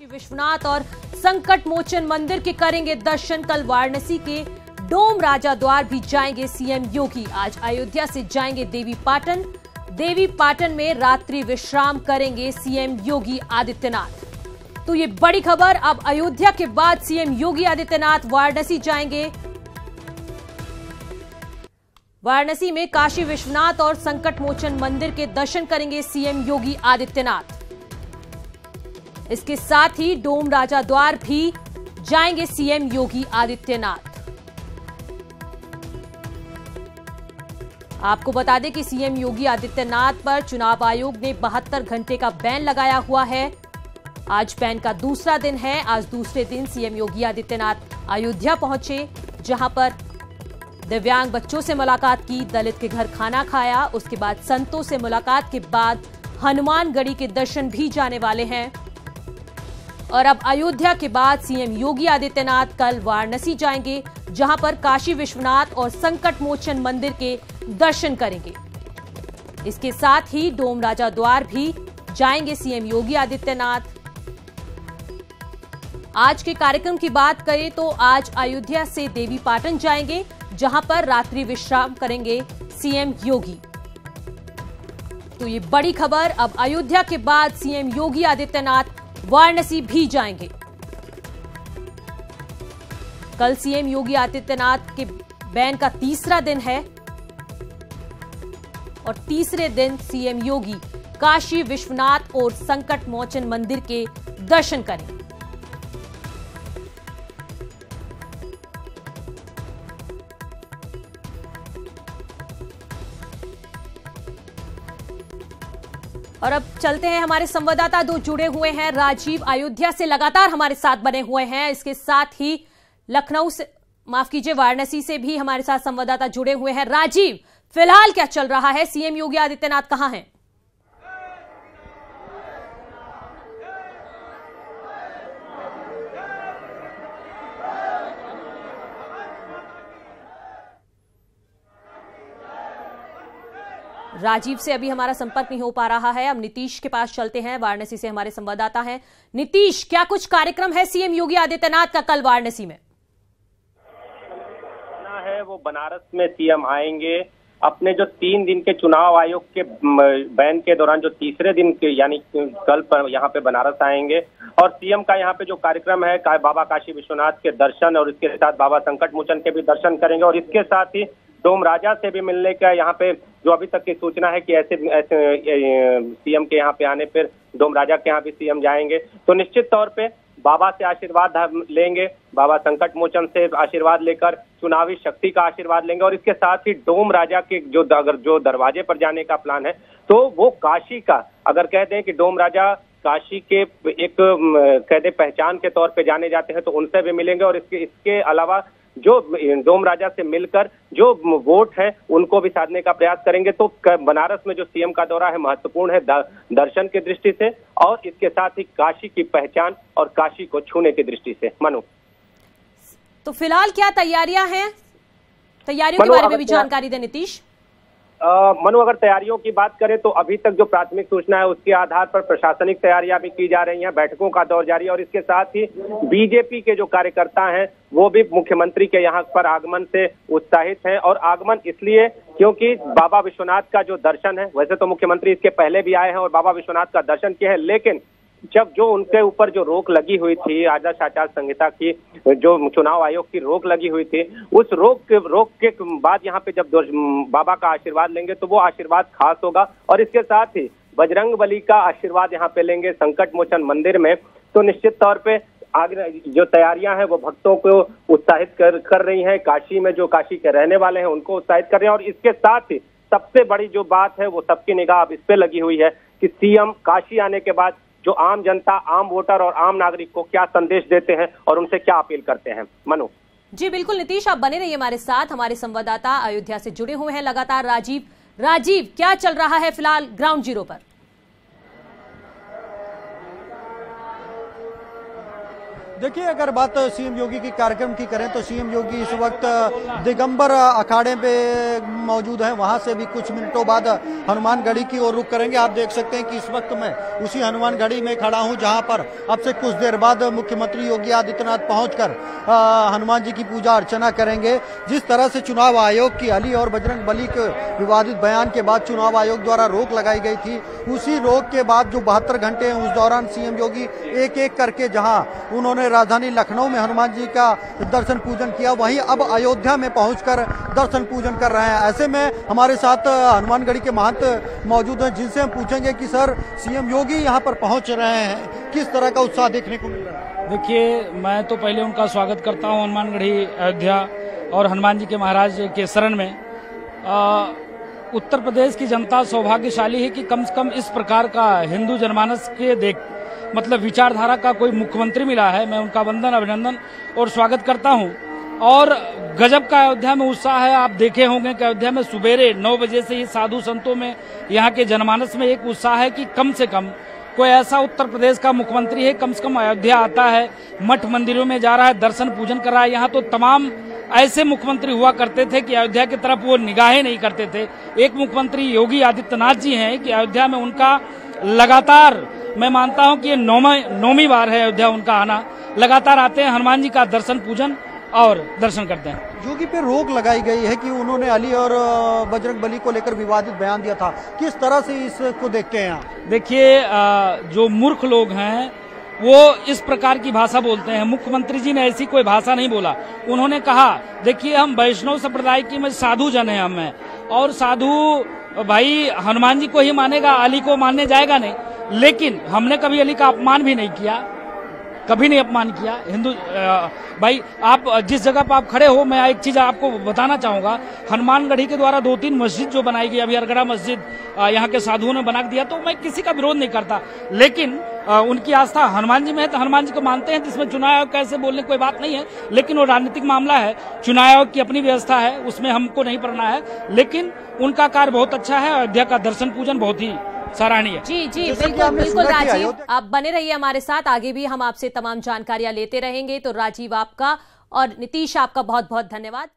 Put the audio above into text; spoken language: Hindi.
विश्वनाथ और संकट मोचन मंदिर के करेंगे दर्शन। कल वाराणसी के डोम राजा द्वार भी जाएंगे सीएम योगी। आज अयोध्या से जाएंगे देवी पाटन में रात्रि विश्राम करेंगे सीएम योगी आदित्यनाथ। तो ये बड़ी खबर, अब अयोध्या के बाद सीएम योगी आदित्यनाथ वाराणसी जाएंगे। वाराणसी में काशी विश्वनाथ और संकट मोचन मंदिर के दर्शन करेंगे सीएम योगी आदित्यनाथ। इसके साथ ही डोम राजा द्वार भी जाएंगे सीएम योगी आदित्यनाथ। आपको बता दें कि सीएम योगी आदित्यनाथ पर चुनाव आयोग ने 72 घंटे का बैन लगाया हुआ है। आज बैन का दूसरा दिन है। आज दूसरे दिन सीएम योगी आदित्यनाथ अयोध्या पहुंचे, जहां पर दिव्यांग बच्चों से मुलाकात की, दलित के घर खाना खाया, उसके बाद संतों से मुलाकात के बाद हनुमानगढ़ी के दर्शन भी जाने वाले हैं। और अब अयोध्या के बाद सीएम योगी आदित्यनाथ कल वाराणसी जाएंगे, जहां पर काशी विश्वनाथ और संकट मोचन मंदिर के दर्शन करेंगे। इसके साथ ही डोम राजा द्वार भी जाएंगे सीएम योगी आदित्यनाथ। आज के कार्यक्रम की बात करें तो आज अयोध्या से देवी पाटन जाएंगे, जहां पर रात्रि विश्राम करेंगे सीएम योगी। तो ये बड़ी खबर, अब अयोध्या के बाद सीएम योगी आदित्यनाथ वाराणसी भी जाएंगे। कल सीएम योगी आदित्यनाथ के बैन का तीसरा दिन है और तीसरे दिन सीएम योगी काशी विश्वनाथ और संकट मोचन मंदिर के दर्शन करेंगे। और अब चलते हैं, हमारे संवाददाता दो जुड़े हुए हैं। राजीव अयोध्या से लगातार हमारे साथ बने हुए हैं। इसके साथ ही लखनऊ से, माफ कीजिए, वाराणसी से भी हमारे साथ संवाददाता जुड़े हुए हैं। राजीव, फिलहाल क्या चल रहा है? सीएम योगी आदित्यनाथ कहां हैं? राजीव से अभी हमारा संपर्क नहीं हो पा रहा है। अब नीतीश के पास चलते हैं, वाराणसी से हमारे संवाददाता हैं। नीतीश, क्या कुछ कार्यक्रम है सीएम योगी आदित्यनाथ का कल वाराणसी में? है वो बनारस में सीएम आएंगे। अपने जो 3 दिन के चुनाव आयोग के बैन के दौरान जो तीसरे दिन के यानी कल पर यहाँ पे बनारस आएंगे और सीएम का यहाँ पे जो कार्यक्रम है बाबा काशी विश्वनाथ के दर्शन और इसके साथ बाबा संकट मोचन के भी दर्शन करेंगे। और इसके साथ ही डोम राजा से भी मिलने का यहाँ पे जो अभी तक की सूचना है कि ऐसे सीएम के यहाँ पे आने पर डोम राजा के यहाँ भी सीएम जाएंगे। तो निश्चित तौर पे बाबा से आशीर्वाद लेंगे, बाबा संकट मोचन से आशीर्वाद लेकर चुनावी शक्ति का आशीर्वाद लेंगे। और इसके साथ ही डोम राजा के जो दरवाजे पर जाने का प्लान है तो वो काशी का, अगर कह दें कि डोम राजा काशी के एक कह दें पहचान के तौर पे जाने जाते हैं, तो उनसे भी मिलेंगे। और इसके अलावा जो डोम राजा से मिलकर जो वोट है उनको भी साधने का प्रयास करेंगे। तो बनारस में जो सीएम का दौरा है महत्वपूर्ण है दर्शन की दृष्टि से और इसके साथ ही काशी की पहचान और काशी को छूने की दृष्टि से। मनु, तो फिलहाल क्या तैयारियां हैं? तैयारियों के बारे में भी जानकारी दें नीतीश। मनु, अगर तैयारियों की बात करें तो अभी तक जो प्राथमिक सूचना है उसके आधार पर प्रशासनिक तैयारियां भी की जा रही हैं, बैठकों का दौर जारी है। और इसके साथ ही बीजेपी के जो कार्यकर्ता हैं वो भी मुख्यमंत्री के यहाँ पर आगमन से उत्साहित हैं। और आगमन इसलिए क्योंकि बाबा विश्वनाथ का जो दर्शन है, वैसे तो मुख्यमंत्री इसके पहले भी आए हैं और बाबा विश्वनाथ का दर्शन किए हैं, लेकिन जब जो उनके ऊपर जो रोक लगी हुई थी, आदर्श आचार संहिता की जो चुनाव आयोग की रोक लगी हुई थी, उस रोक के बाद यहाँ पे जब बाबा का आशीर्वाद लेंगे तो वो आशीर्वाद खास होगा। और इसके साथ ही बजरंगबली का आशीर्वाद यहाँ पे लेंगे संकट मोचन मंदिर में। तो निश्चित तौर पे आगे जो तैयारियां हैं वो भक्तों को उत्साहित कर रही हैं। काशी में जो काशी के रहने वाले हैं उनको उत्साहित कर रहे हैं। और इसके साथ ही सबसे बड़ी जो बात है वो सबकी निगाह अब इस पे लगी हुई है कि सीएम काशी आने के बाद जो आम जनता, आम वोटर और आम नागरिक को क्या संदेश देते हैं और उनसे क्या अपील करते हैं। मनु जी बिल्कुल, नीतीश आप बने रहिए हमारे साथ। हमारे संवाददाता अयोध्या से जुड़े हुए हैं लगातार। राजीव, क्या चल रहा है फिलहाल ग्राउंड जीरो पर? देखिए, अगर बात सीएम योगी की कार्यक्रम की करें तो सीएम योगी इस वक्त दिगंबर अखाड़े पे मौजूद हैं। वहां से भी कुछ मिनटों बाद हनुमानगढ़ी की ओर रुख करेंगे। आप देख सकते हैं कि इस वक्त मैं उसी हनुमानगढ़ी में खड़ा हूं, जहां पर अब से कुछ देर बाद मुख्यमंत्री योगी आदित्यनाथ पहुंचकर हनुमान जी की पूजा अर्चना करेंगे। जिस तरह से चुनाव आयोग की अली और बजरंग बली के विवादित बयान के बाद चुनाव आयोग द्वारा रोक लगाई गई थी, उसी रोक के बाद जो 72 घंटे हैं उस दौरान सीएम योगी एक एक करके जहां उन्होंने राजधानी लखनऊ में हनुमान जी का दर्शन पूजन किया, वहीं अब अयोध्या में पहुंचकर दर्शन पूजन कर रहे हैं। ऐसे में हमारे साथ हनुमानगढ़ी के महंत मौजूद हैं, जिनसे हम पूछेंगे कि सर, सीएम योगी यहां पर पहुंच रहे हैं, किस तरह का उत्साह देखने को मिल रहा है? देखिए, मैं तो पहले उनका स्वागत करता हूं हनुमानगढ़ी, अयोध्या और हनुमान जी के महाराज के शरण में। उत्तर प्रदेश की जनता सौभाग्यशाली है कि कम से कम इस प्रकार का हिंदू जनमानस के मतलब विचारधारा का कोई मुख्यमंत्री मिला है। मैं उनका वंदन, अभिनंदन और स्वागत करता हूं। और गजब का अयोध्या में उत्साह है। आप देखे होंगे कि अयोध्या में सुबेरे 9 बजे से ही साधु संतों में, यहाँ के जनमानस में एक उत्साह है कि कम से कम कोई ऐसा उत्तर प्रदेश का मुख्यमंत्री है, कम से कम अयोध्या आता है, मठ मंदिरों में जा रहा है, दर्शन पूजन कर रहा है। यहाँ तो तमाम ऐसे मुख्यमंत्री हुआ करते थे कि अयोध्या की तरफ वो निगाहें नहीं करते थे। एक मुख्यमंत्री योगी आदित्यनाथ जी हैं कि अयोध्या में उनका लगातार, मैं मानता हूं कि ये नौवीं बार है अयोध्या उनका आना। लगातार आते हैं, हनुमान जी का दर्शन पूजन और दर्शन करते हैं। योगी पे रोक लगाई गई है कि उन्होंने अली और बजरंग बली को लेकर विवादित बयान दिया था, किस तरह से इसको देखते हैं आप? देखिए, जो मूर्ख लोग हैं वो इस प्रकार की भाषा बोलते हैं। मुख्यमंत्री जी ने ऐसी कोई भाषा नहीं बोला। उन्होंने कहा, देखिए, हम वैष्णव संप्रदाय की में साधु जन हैं हमें, और साधु भाई हनुमान जी को ही मानेगा, अली को मानने जाएगा नहीं। लेकिन हमने कभी अली का अपमान भी नहीं किया, कभी नहीं अपमान किया। हिंदू भाई, आप जिस जगह पर आप खड़े हो, मैं एक चीज आपको बताना चाहूंगा। हनुमानगढ़ी के द्वारा 2-3 मस्जिद जो बनाई गई, अभी अरगड़ा मस्जिद यहाँ के साधुओं ने बना दिया, तो मैं किसी का विरोध नहीं करता। लेकिन उनकी आस्था हनुमान जी में है तो हनुमान जी को मानते हैं। जिसमें चुनाव आयोग कैसे बोलने कोई बात नहीं है, लेकिन वो राजनीतिक मामला है। चुनाव आयोग की अपनी व्यवस्था है, उसमें हमको नहीं पड़ना है। लेकिन उनका कार्य बहुत अच्छा है। अयोध्या का दर्शन पूजन बहुत ही सराहनीय। जी बिल्कुल राजीव, आप बने रहिए हमारे साथ, आगे भी हम आपसे तमाम जानकारियां लेते रहेंगे। तो राजीव, आपका और नीतीश, आपका बहुत बहुत धन्यवाद।